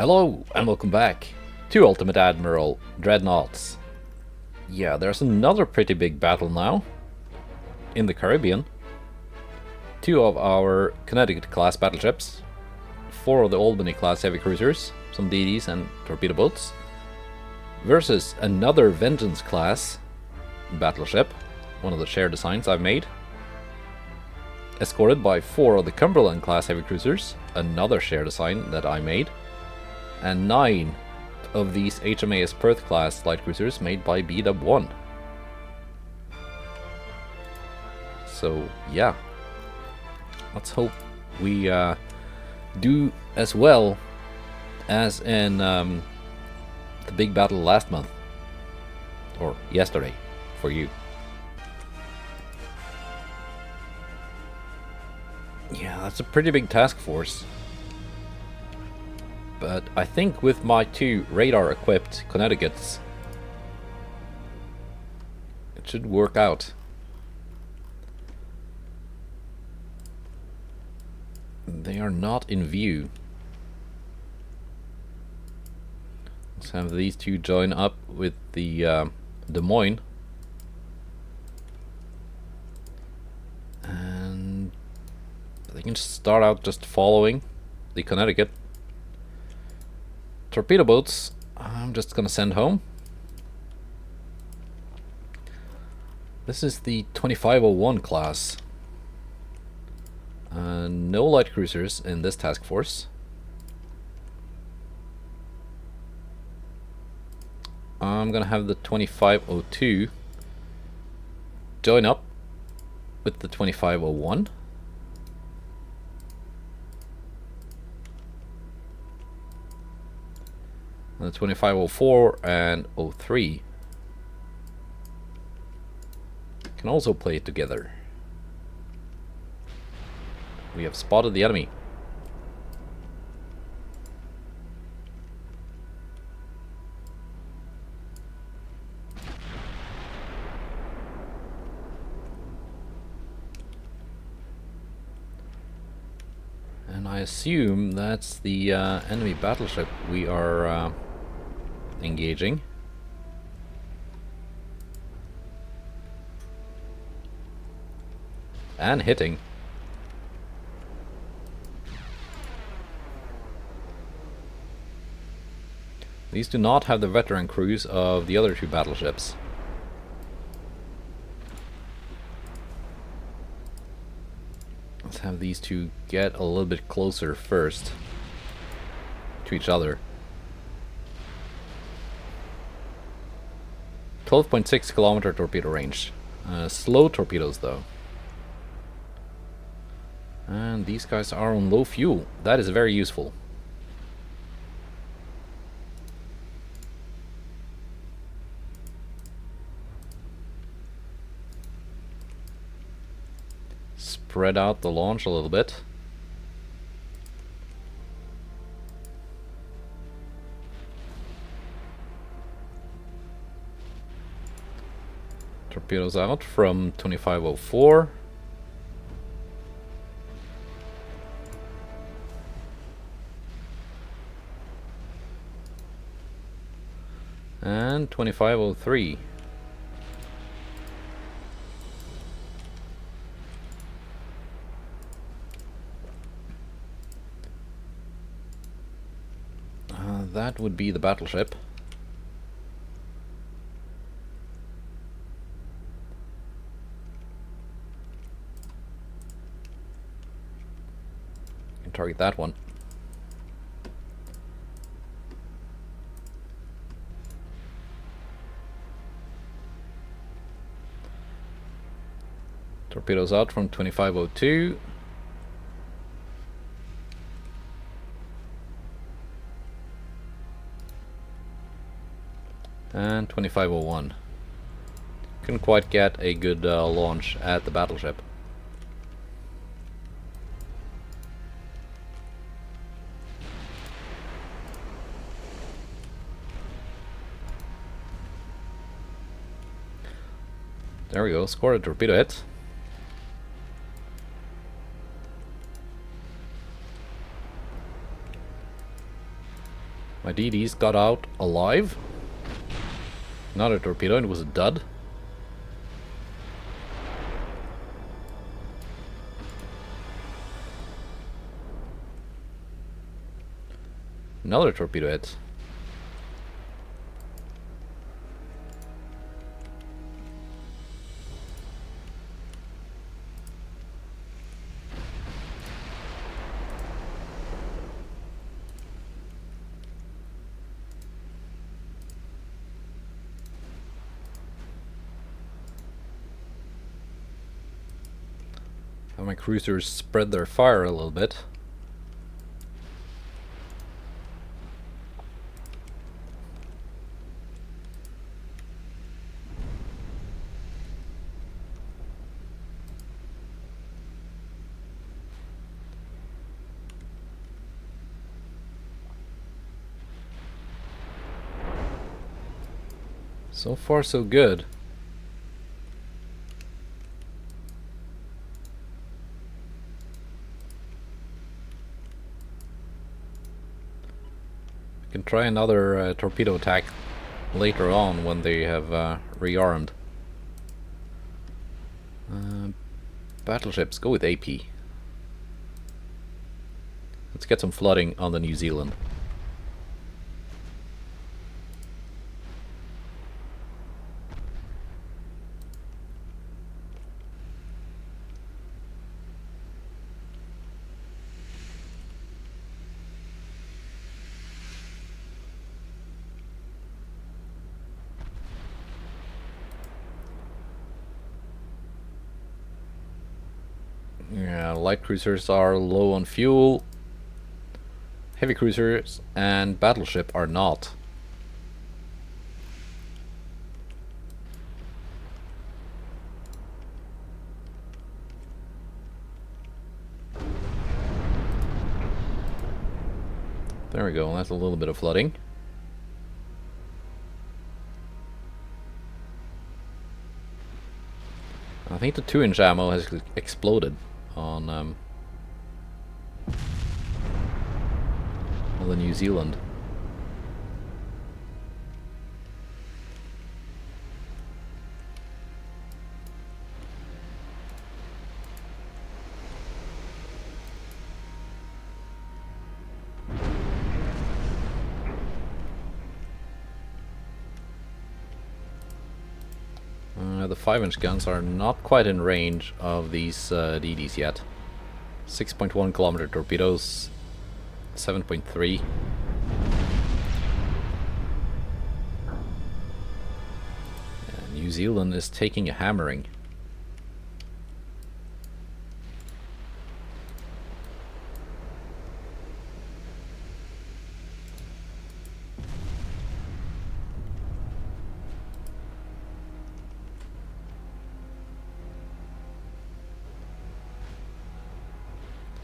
Hello and welcome back to Ultimate Admiral Dreadnoughts. Yeah, there's another pretty big battle now in the Caribbean. Two of our Connecticut class battleships, four of the Albany class heavy cruisers, some DDs and torpedo boats, versus another Vengeance class battleship, one of the shared designs I've made, escorted by four of the Cumberland class heavy cruisers, another shared design that I made, and 9 of these HMS Perth class light cruisers made by BW1. So yeah, let's hope we do as well as in the big battle last month, or yesterday for you. Yeah, that's a pretty big task force. But I think with my two radar-equipped Connecticut's, it should work out. They are not in view. Let's have these two join up with the Des Moines. And they can start out just following the Connecticut. Torpedo boats, I'm just gonna send home. This is the 2501 class. No light cruisers in this task force. I'm gonna have the 2502 join up with the 2501. The 2504 and 03 can also play together. We have spotted the enemy. And I assume that's the enemy battleship we are engaging. And hitting. These do not have the veteran crews of the other two battleships. Let's have these two get a little bit closer first to each other. 12.6 kilometer torpedo range. Slow torpedoes though. And these guys are on low fuel. That is very useful. Spread out the launch a little bit. Torpedoes out from 2504. And 2503. That would be the battleship. Target that one. Torpedoes out from 2502. And 2501. Couldn't quite get a good launch at the battleship. There we go, scored a torpedo hit. My DDs got out alive. Not a torpedo, it was a dud. Another torpedo hit. And my cruisers spread their fire a little bit. So far, so good. I can try another torpedo attack later on when they have rearmed. Battleships, go with AP. Let's get some flooding on the New Zealand. Yeah, light cruisers are low on fuel. Heavy cruisers and battleship are not. There we go, that's a little bit of flooding. I think the 2-inch ammo has exploded on the New Zealand. The 5-inch guns are not quite in range of these DDs yet. 6.1 kilometer torpedoes, 7.3. New Zealand is taking a hammering.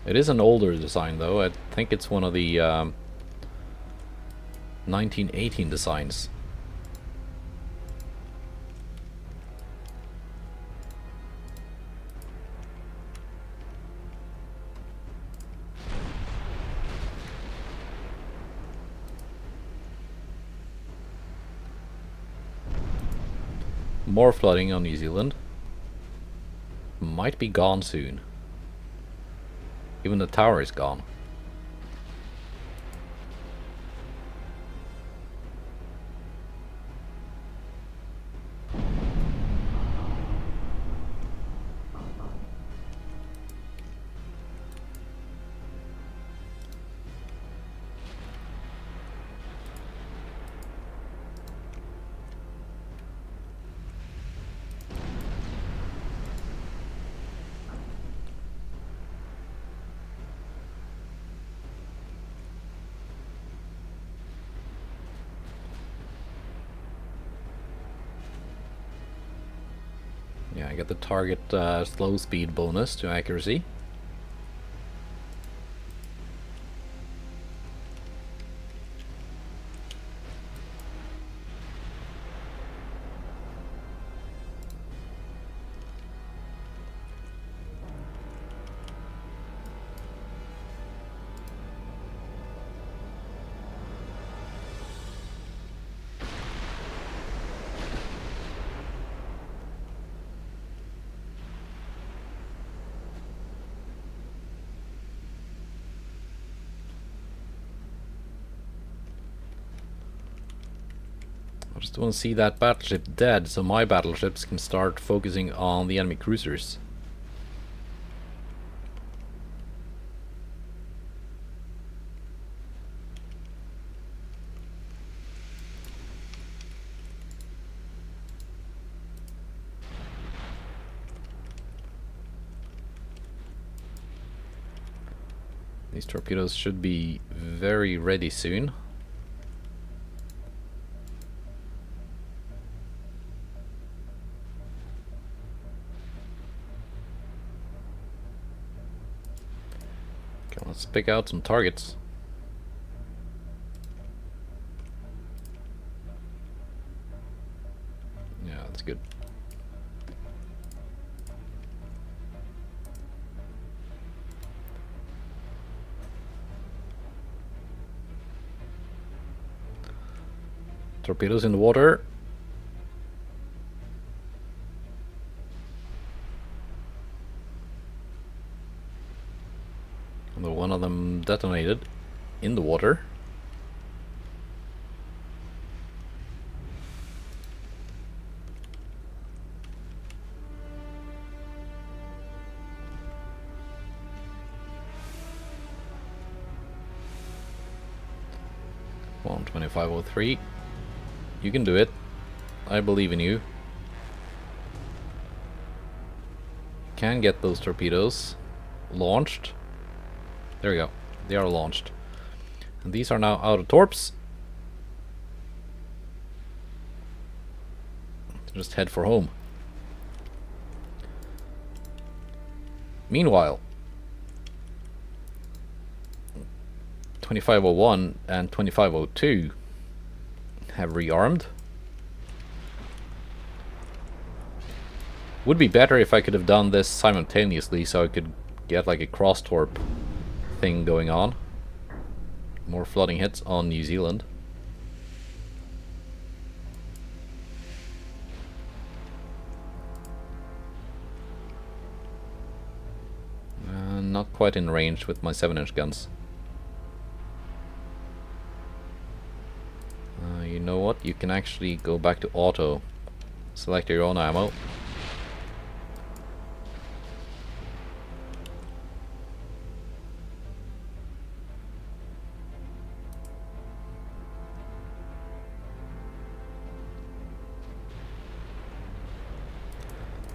It is an older design though. I think it's one of the 1918 designs. More flooding on New Zealand. Might be gone soon. Even the tower is gone. Yeah, I get the target slow speed bonus to accuracy. I just want to see that battleship dead so my battleships can start focusing on the enemy cruisers. These torpedoes should be very ready soon. Okay, let's pick out some targets. Yeah, that's good. Torpedoes in the water. Although one of them detonated in the water. Come on, 2503. You can do it. I believe in you. Can get those torpedoes launched. There we go. They are launched. And these are now out of torps. Just head for home. Meanwhile, 2501 and 2502 have rearmed. Would be better if I could have done this simultaneously so I could get like a cross torp thing going on. More flooding hits on New Zealand. Not quite in range with my 7-inch guns. You know what? You can actually go back to auto. Select your own ammo.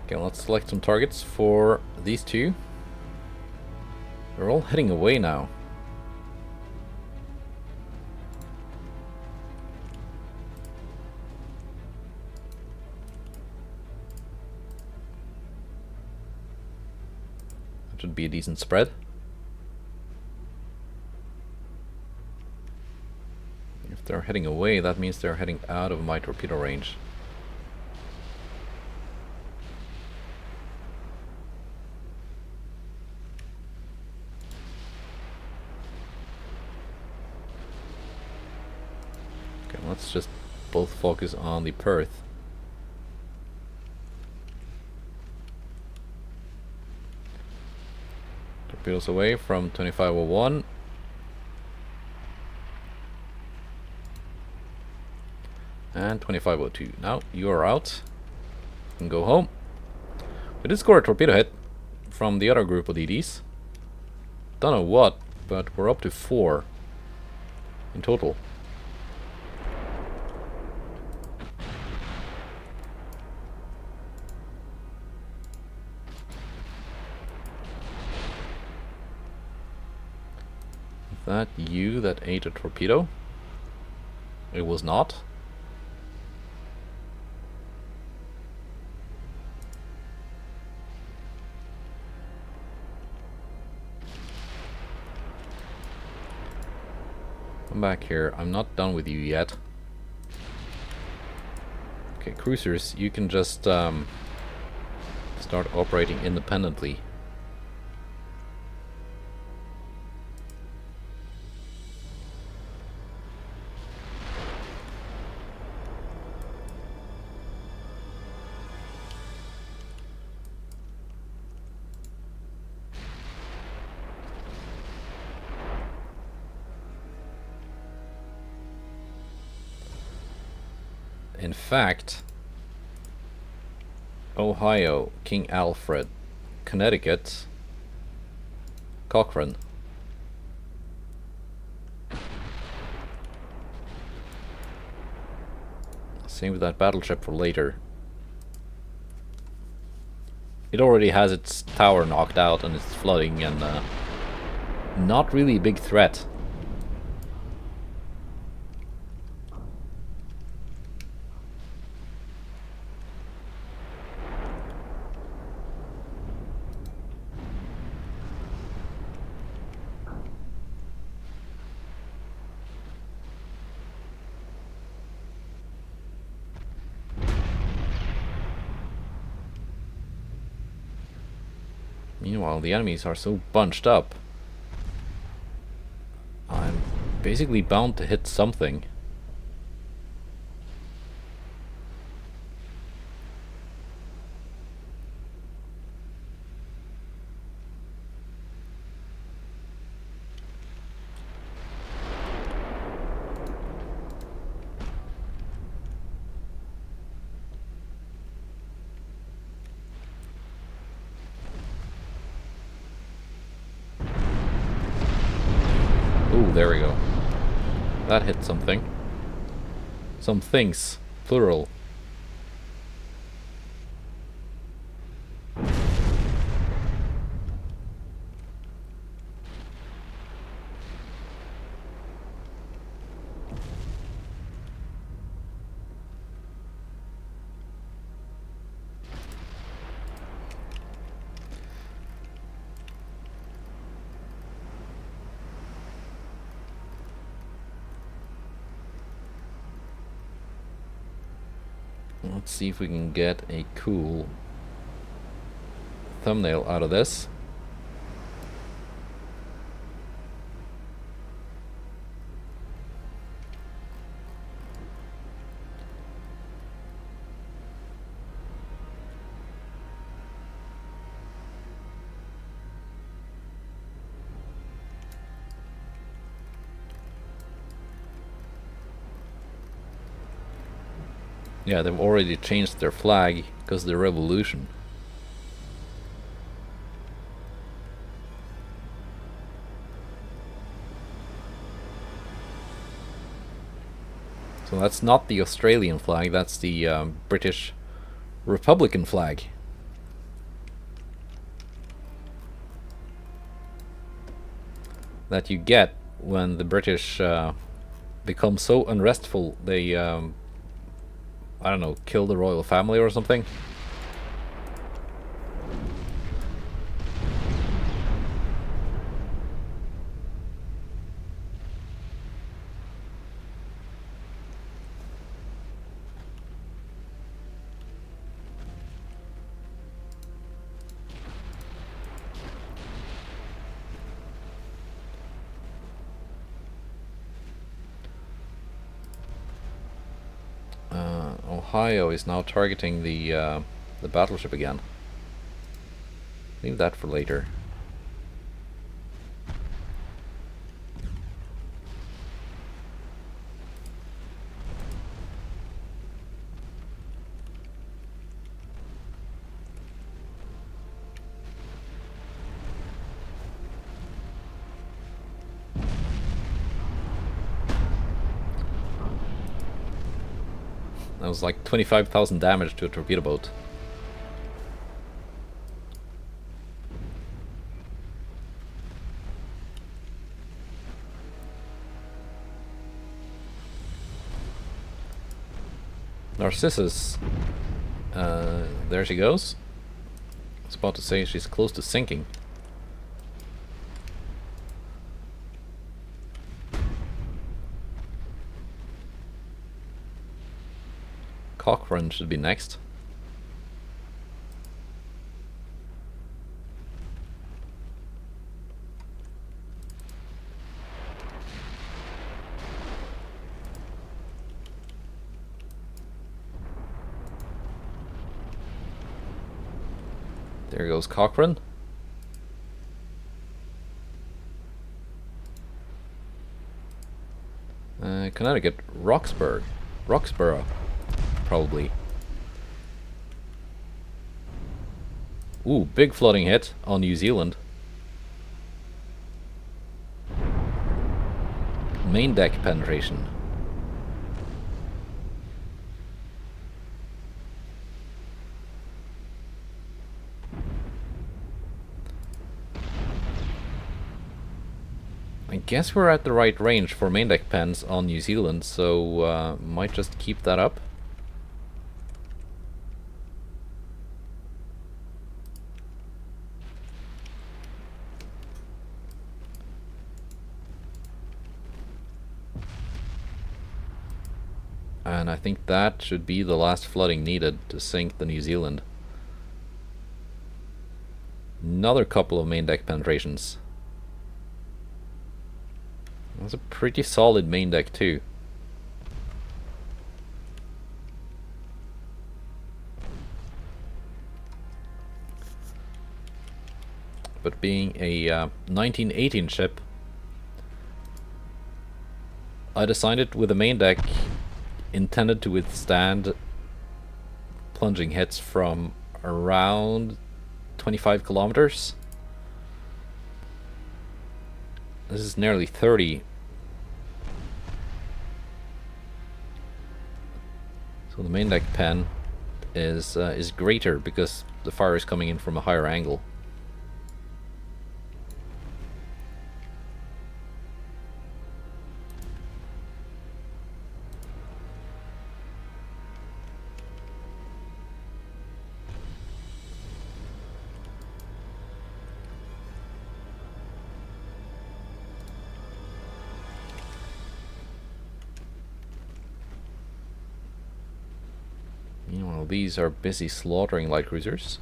Okay, let's select some targets for these two. They're all heading away now. That should be a decent spread. If they're heading away, that means they're heading out of my torpedo range. Let's just both focus on the Perth. Torpedoes away from 2501. And 2502. Now you are out. You can go home. We did score a torpedo hit from the other group of DDs. Don't know what, but we're up to 4 in total. That you that ate a torpedo? It was not. Come back here. I'm not done with you yet. Okay, cruisers, you can just start operating independently. In fact, Ohio, King Alfred, Connecticut, Cochrane. Same with that battleship for later. It already has its tower knocked out and it's flooding and not really a big threat. Meanwhile, the enemies are so bunched up. I'm basically bound to hit something. Ooh, there we go. That hit something. Some things, plural. Let's see if we can get a cool thumbnail out of this. Yeah, they've already changed their flag because of the revolution. So that's not the Australian flag, that's the British Republican flag. That you get when the British become so unrestful they I don't know, kill the royal family or something. Ohio is now targeting the battleship again. Leave that for later. That was like 25,000 damage to a torpedo boat. Narcissus, there she goes. I was about to say she's close to sinking. Cochrane should be next. There goes Cochrane. Connecticut, Roxborough. probably. Ooh, big flooding hit on New Zealand. Main deck penetration. I guess we're at the right range for main deck pens on New Zealand, so might just keep that up. And I think that should be the last flooding needed to sink the New Zealand. Another couple of main deck penetrations. That's a pretty solid main deck too. But being a 1918 ship, I designed it with a main deck intended to withstand plunging hits from around 25 kilometers. This is nearly 30. So the main deck pen is greater because the fire is coming in from a higher angle. Meanwhile, these are busy slaughtering light cruisers.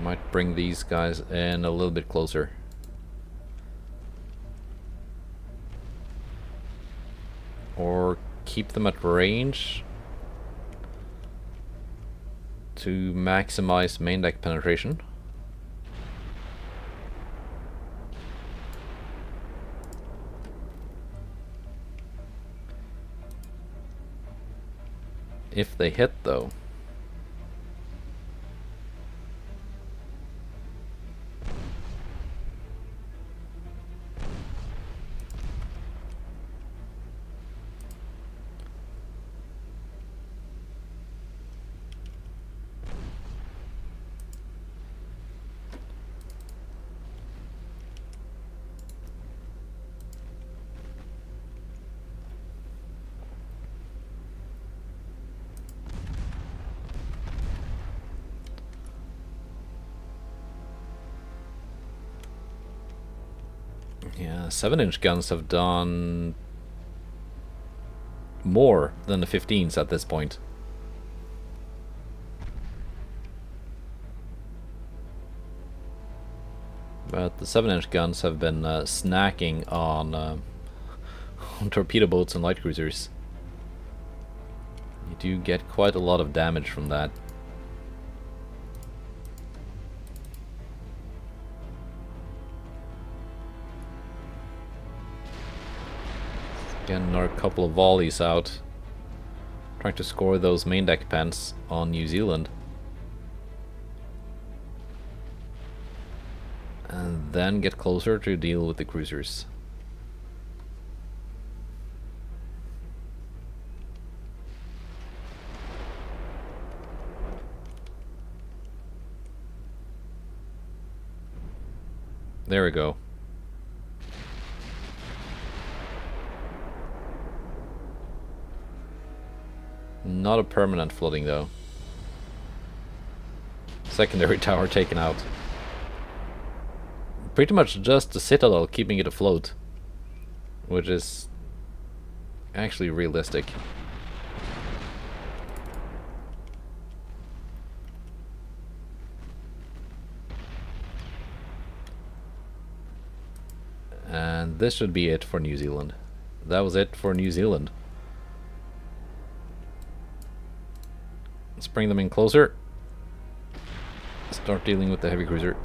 Might bring these guys in a little bit closer. Or keep them at range to maximize main deck penetration. If they hit, though. Yeah, 7-inch guns have done more than the 15s at this point. But the 7-inch guns have been snacking on, on torpedo boats and light cruisers. You do get quite a lot of damage from that. Again, another couple of volleys out, trying to score those main deck pens on New Zealand. And then get closer to deal with the cruisers. There we go. Not a permanent flooding though. Secondary tower taken out. Pretty much just the citadel keeping it afloat, which is actually realistic. And this should be it for New Zealand. That was it for New Zealand. Let's bring them in closer. Start dealing with the heavy cruiser.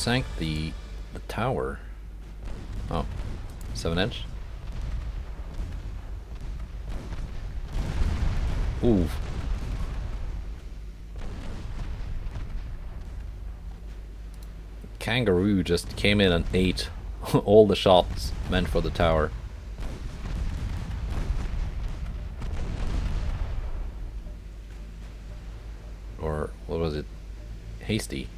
sank the tower. Oh, 7-inch. Ooh. Kangaroo just came in and ate all the shots meant for the tower. Or what was it? Hasty.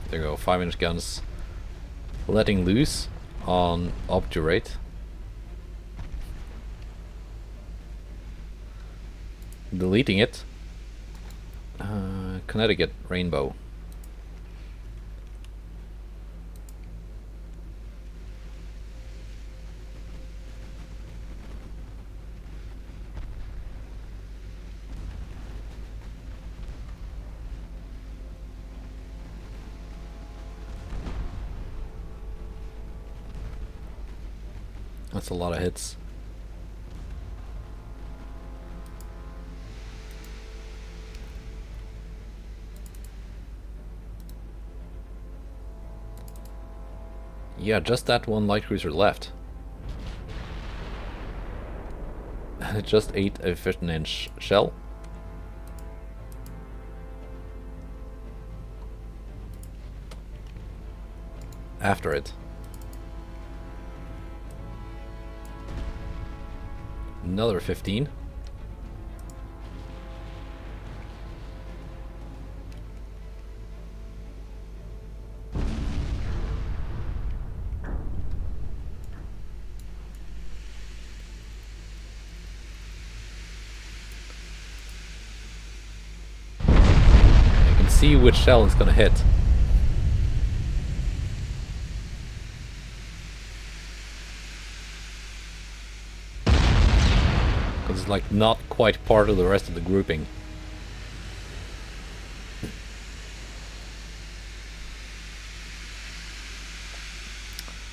There you go, 5-inch guns letting loose on obturate. Deleting it. Connecticut rainbow. That's a lot of hits. Yeah, just that one light cruiser left. And it just ate a 15-inch shell. After it. Another 15. You can see which shell is gonna hit. It's like not quite part of the rest of the grouping.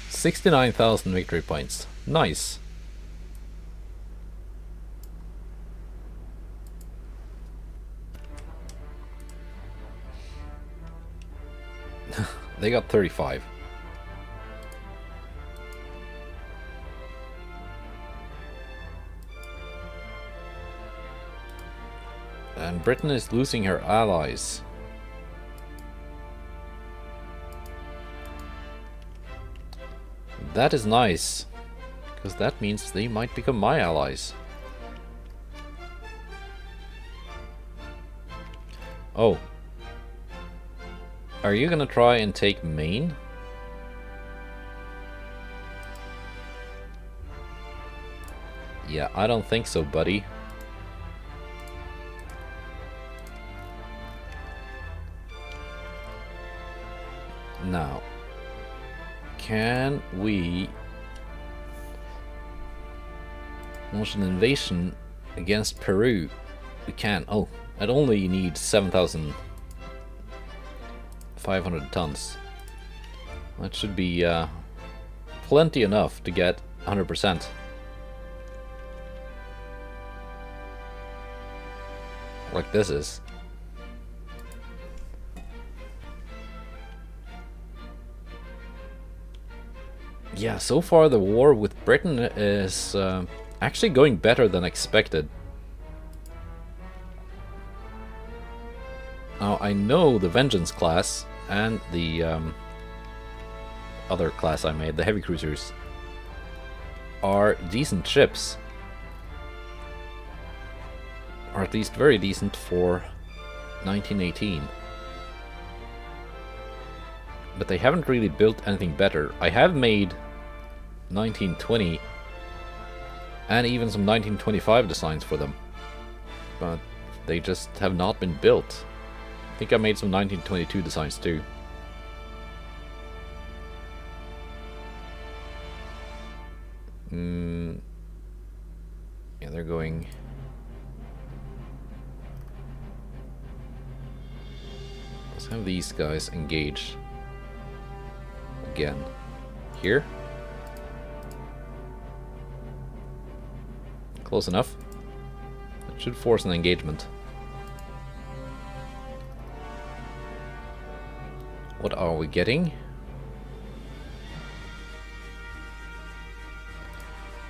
$69,000 victory points. Nice. They got 35. And Britain is losing her allies. That is nice, because that means they might become my allies. Oh. Are you gonna try and take Maine? Yeah, I don't think so, buddy. Now, can we launch an invasion against Peru? We can. Oh, it only needs 7,500 tons. That should be plenty enough to get 100%. Like this is. Yeah, so far the war with Britain is actually going better than expected. Now, I know the Vengeance class and the other class I made, the heavy cruisers, are decent ships. Or at least very decent for 1918. But they haven't really built anything better. I have made 1920 and even some 1925 designs for them, but they just have not been built. I think I made some 1922 designs too. Yeah, they're going have these guys engage again here. Close enough. That should force an engagement. What are we getting?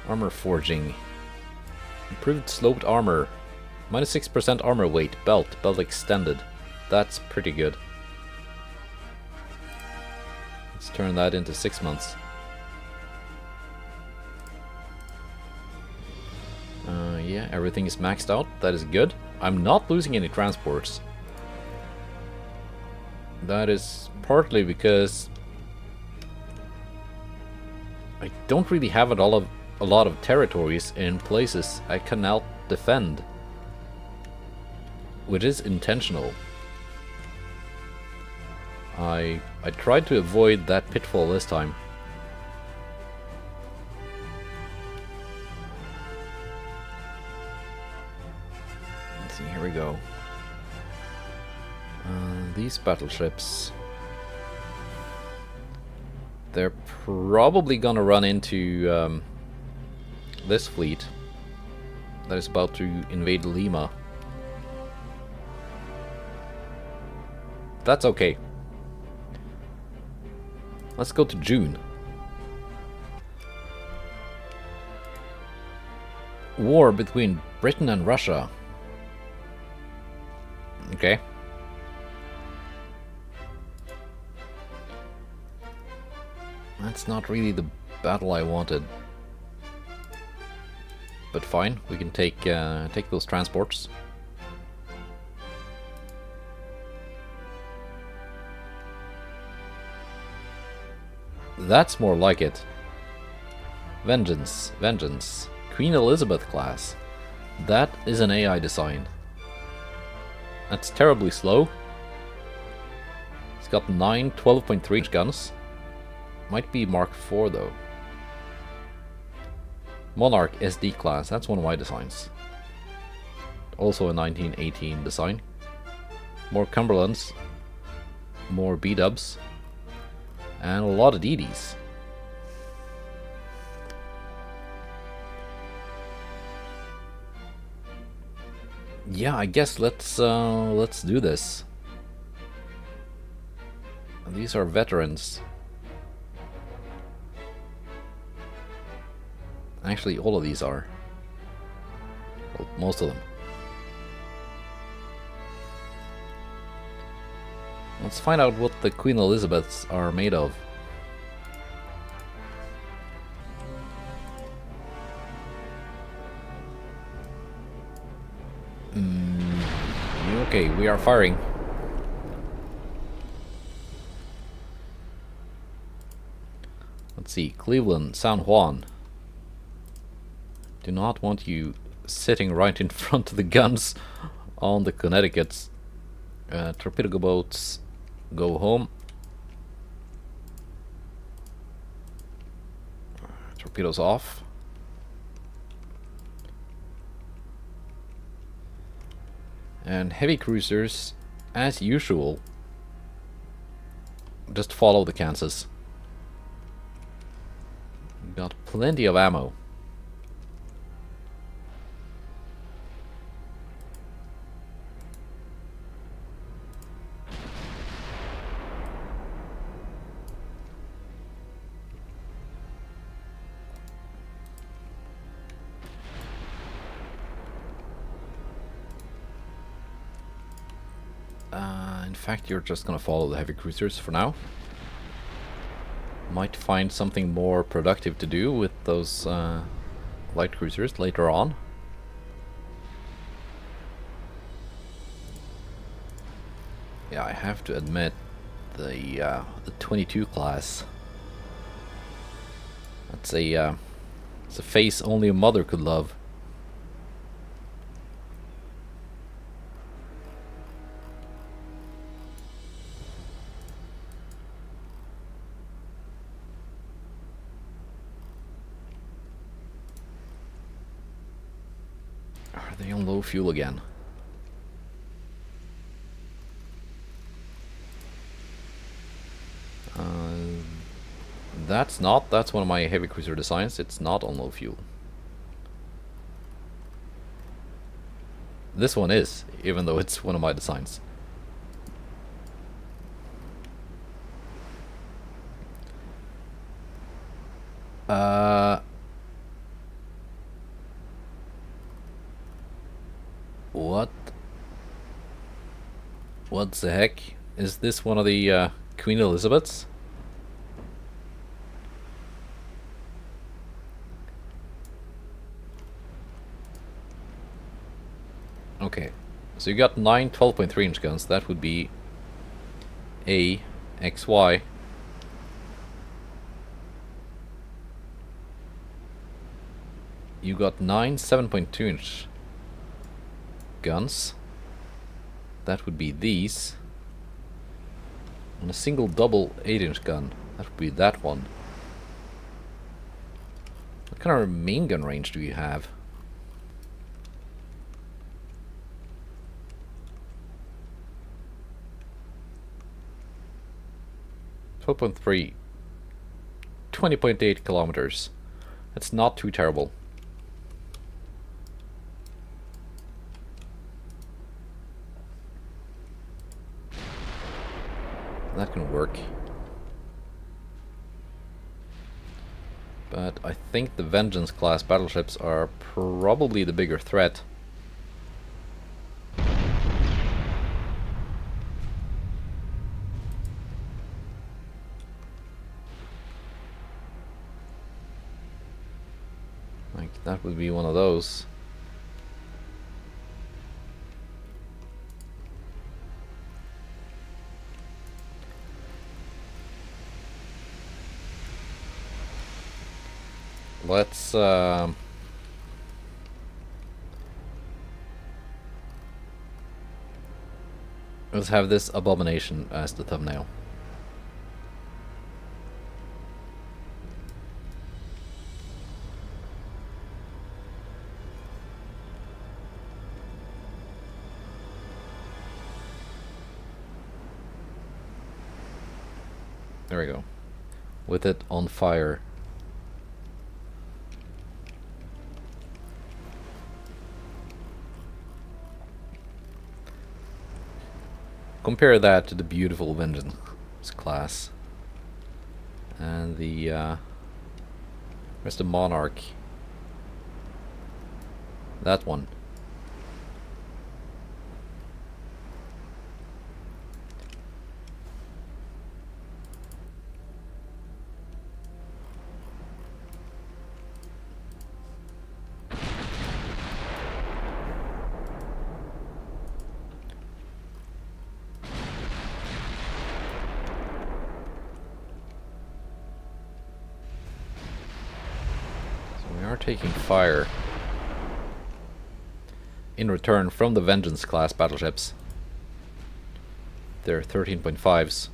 Armor forging. Improved sloped armor. Minus 6% armor weight. Belt extended. That's pretty good. Let's turn that into 6 months. Yeah, everything is maxed out. That is good. I'm not losing any transports. That is partly because I don't really have a lot of territories in places I cannot defend, which is intentional. I tried to avoid that pitfall this time. Let's see, here we go. These battleships, they're probably gonna run into this fleet that is about to invade Lima. That's okay. Let's go to June. War between Britain and Russia. Okay. That's not really the battle I wanted. But fine, we can take those transports. That's more like it. Vengeance, Vengeance. Queen Elizabeth class. That is an AI design. That's terribly slow. It's got 9 12.3 inch guns. Might be Mark IV though. Monarch SD class, that's one of my designs. Also a 1918 design. More Cumberlands. More B-dubs. And a lot of DDs. Yeah, I guess let's do this. These are veterans. Actually, all of these are. Well, most of them. Let's find out what the Queen Elizabeths are made of. Okay, we are firing. Let's see, Cleveland, San Juan. Do not want you sitting right in front of the guns on the Connecticut's. Torpedo boats, go home. Torpedoes off. And heavy cruisers, as usual, just follow the Kansas. Got plenty of ammo. In fact, you're just gonna follow the heavy cruisers for now. Might find something more productive to do with those light cruisers later on. Yeah, I have to admit, the 22 class. That's it's a face only a mother could love. Are they on low fuel again? That's not. That's one of my heavy cruiser designs. It's not on low fuel. This one is, even though it's one of my designs. What? What the heck? Is this one of the Queen Elizabeths? Okay, so you got 9 12.3 inch guns. That would be A, X, Y. You got 9 7.2 inch guns. That would be these. And a single double 8 inch gun. That would be that one. What kind of main gun range do you have? 12.3. 20.8 kilometers. That's not too terrible. That can work. But I think the Vengeance class battleships are probably the bigger threat. Like, that would be one of those. Let's have this Abomination as the thumbnail. There we go. With it on fire. Compare that to the beautiful Vengeance class. And the where's the Monarch? That one. Taking fire in return from the Vengeance class battleships. They're 13.5s.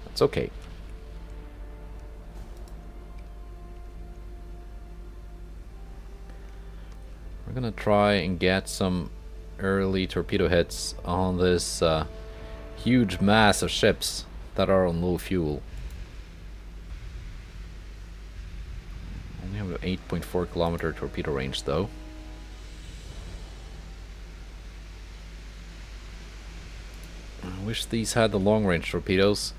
That's okay. We're gonna try and get some early torpedo hits on this huge mass of ships that are on low fuel. Only have an 8.4 kilometer torpedo range though. I wish these had the long range torpedoes.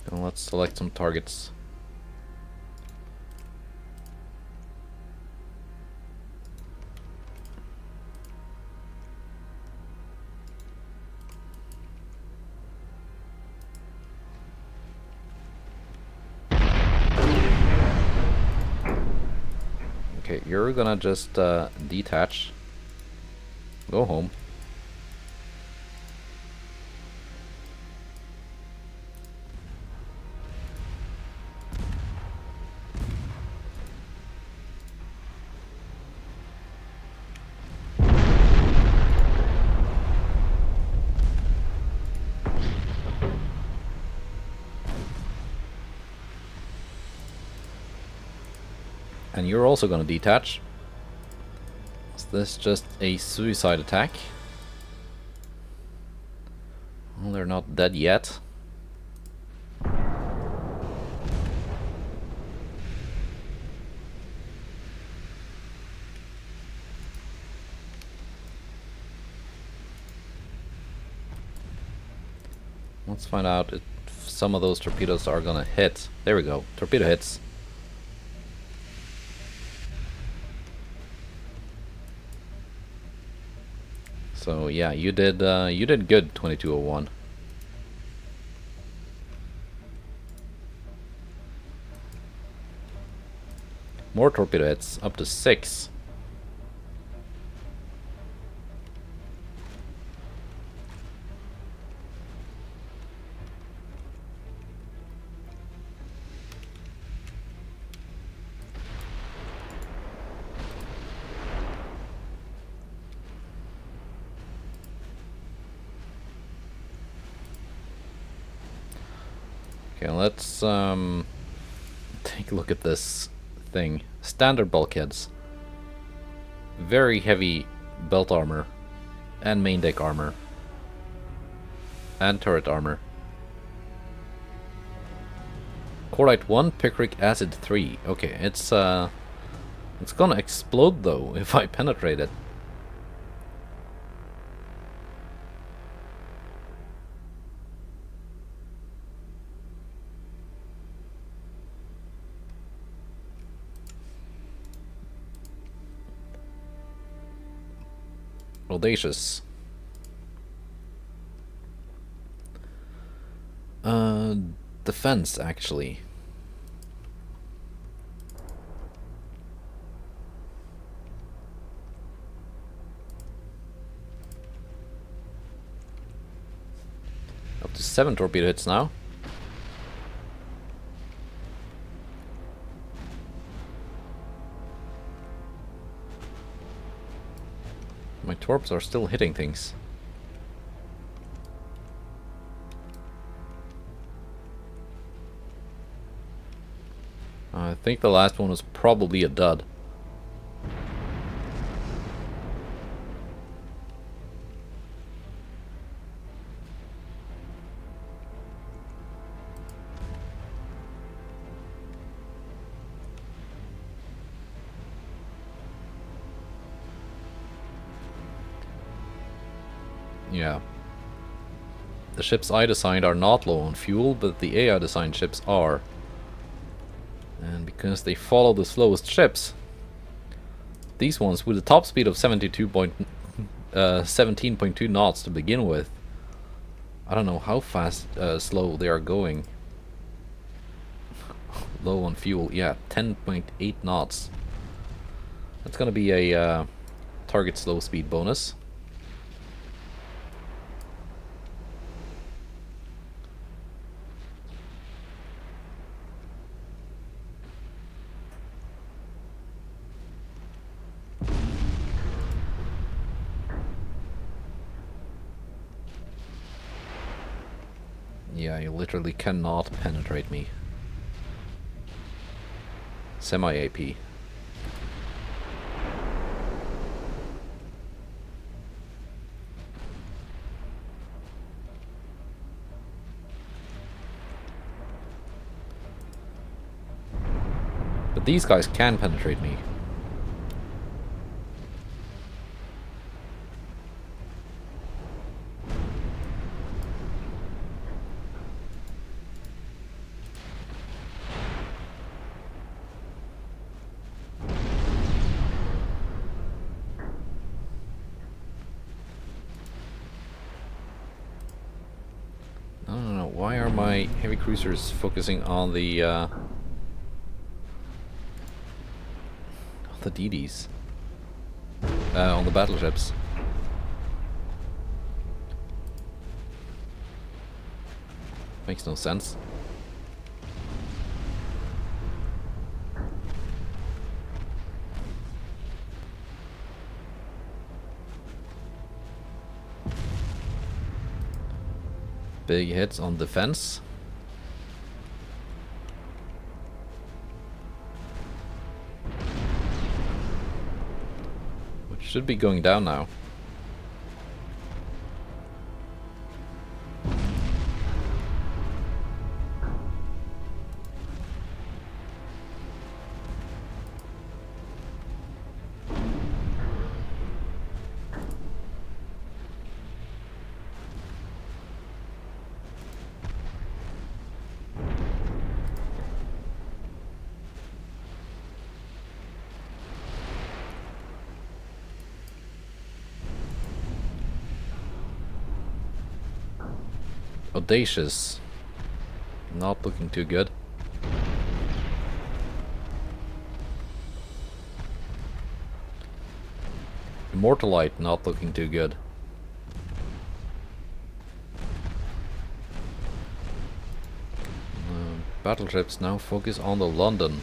And let's select some targets. Okay, you're gonna just detach. Go home. And you're also gonna detach. Is this just a suicide attack? Well, they're not dead yet. Let's find out if some of those torpedoes are gonna hit. There we go. Torpedo hits. So yeah, you did good, 2201. More torpedo hits, up to 6. Okay, let's take a look at this thing. Standard bulkheads. Very heavy belt armor. And main deck armor. And turret armor. Cordite 1, picric acid 3. Okay, it's gonna explode though if I penetrate it. Audacious. Defense, actually. Up to 7 torpedo hits now. My torps are still hitting things. I think the last one was probably a dud. Yeah. The ships I designed are not low on fuel, but the AI designed ships are. And because they follow the slowest ships, these ones with a top speed of 17.2 knots to begin with, I don't know how fast slow they are going. Low on fuel, yeah, 10.8 knots. That's gonna be a target slow speed bonus. Yeah, you literally cannot penetrate me. Semi-AP. But these guys can penetrate me. Why are my heavy cruisers focusing on the DDs? On the battleships. Makes no sense. Big hits on defense. Should be going down now. Audacious. Not looking too good. Immortalite, not looking too good. Battleships now focus on the London.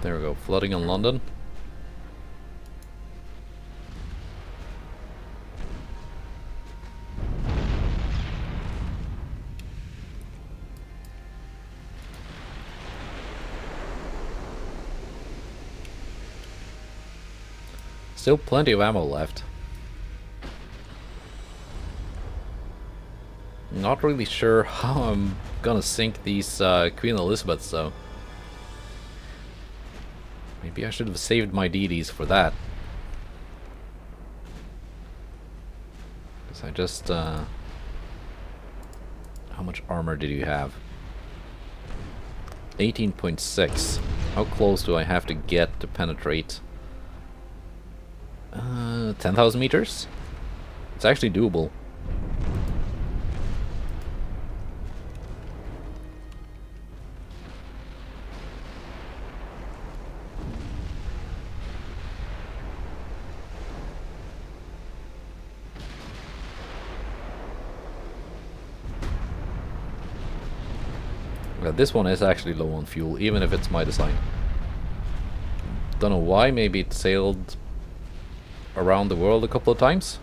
There we go, flooding on London. Still plenty of ammo left. Not really sure how I'm gonna sink these Queen Elizabeths though. Maybe I should have saved my DDs for that. Because I just... how much armor did you have? 18.6. How close do I have to get to penetrate? 10,000 meters? It's actually doable. This one is actually low on fuel, even if it's my design. Don't know why, maybe it sailed around the world a couple of times.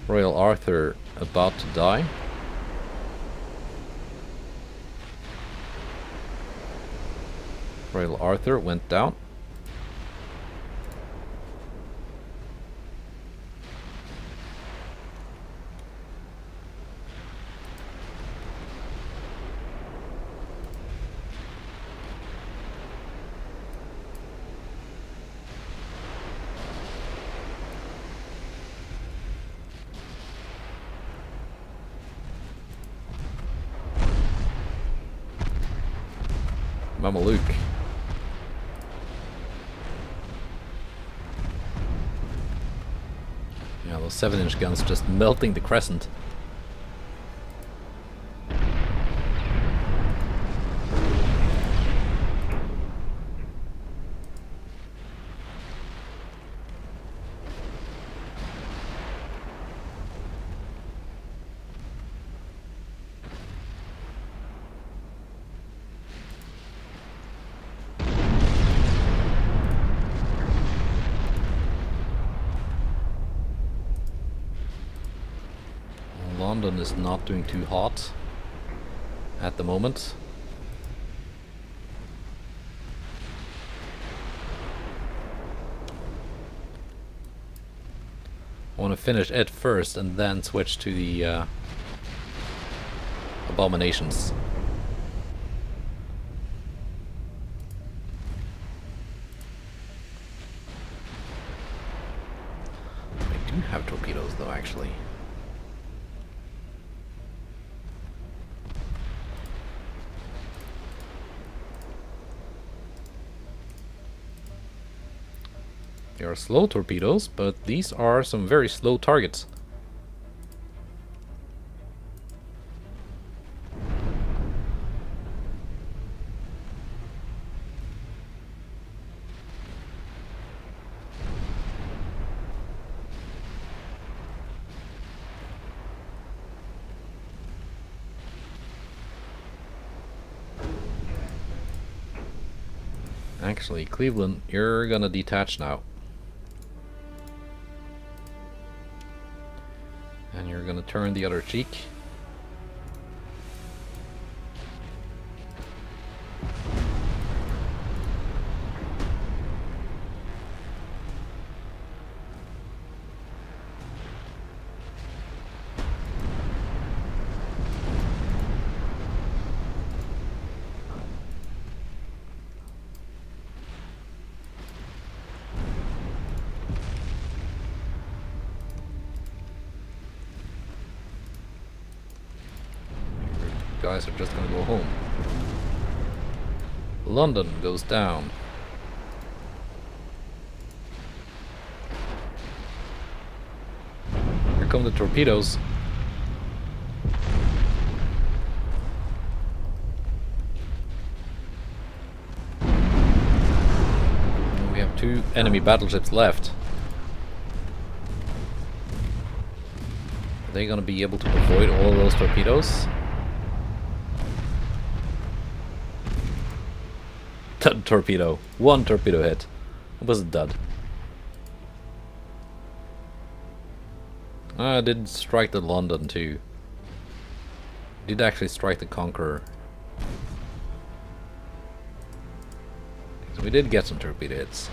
Royal Arthur about to die. Royal Arthur went down. Mameluke. Yeah, those 7-inch guns just melting the crescent. London is not doing too hot at the moment. I want to finish it first and then switch to the Abominations. I do have torpedoes though, actually. They are slow torpedoes, but these are some very slow targets. Actually, Cleveland, you're gonna detach now. And you're gonna turn the other cheek. Guys are just gonna go home. London goes down. Here come the torpedoes. We have 2 enemy battleships left. Are they gonna be able to avoid all of those torpedoes? Dud torpedo. 1 torpedo hit. It was a dud. I did strike the London too. Did actually strike the Conqueror. So we did get some torpedo hits.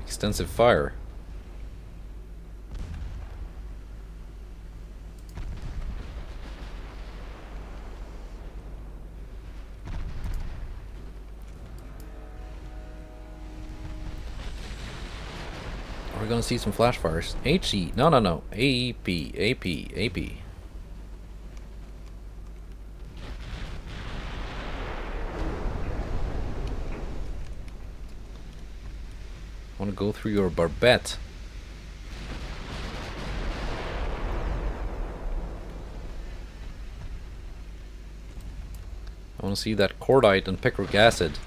Extensive fire. Are we gonna see some flash fires? HE, no. AP. I want to go through your barbette. I want to see that cordite and picric acid.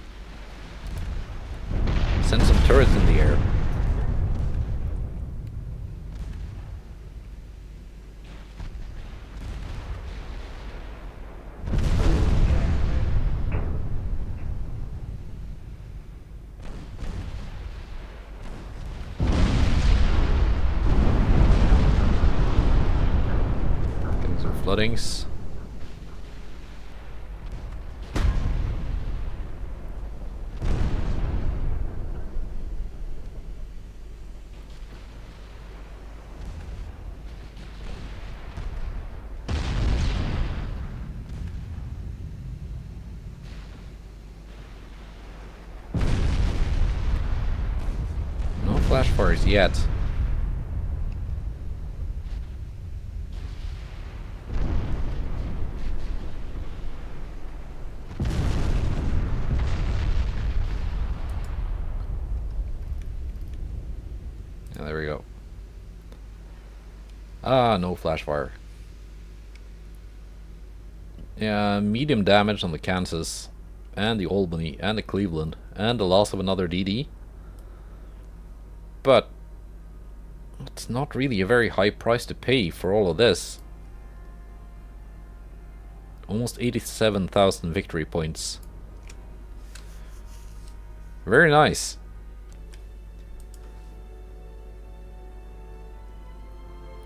Send some turrets in the air. Floodings. No flash fires yet. There we go. Ah, no flash fire. Yeah, medium damage on the Kansas, and the Albany, and the Cleveland, and the loss of another DD. But it's not really a very high price to pay for all of this. Almost 87,000 victory points. Very nice.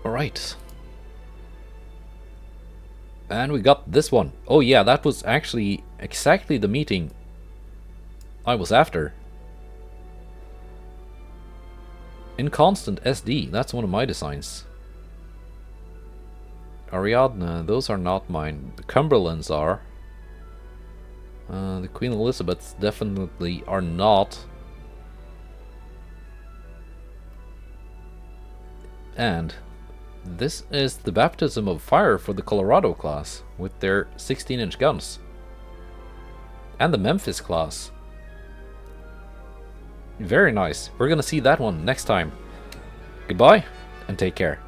Alright. And we got this one. Oh yeah, that was actually exactly the meeting I was after. Inconstant SD, that's one of my designs. Ariadne, those are not mine. The Cumberlands are. The Queen Elizabeths definitely are not. And this is the baptism of fire for the Colorado class with their 16-inch guns. And the Memphis class. Very nice. We're gonna see that one next time. Goodbye, and take care.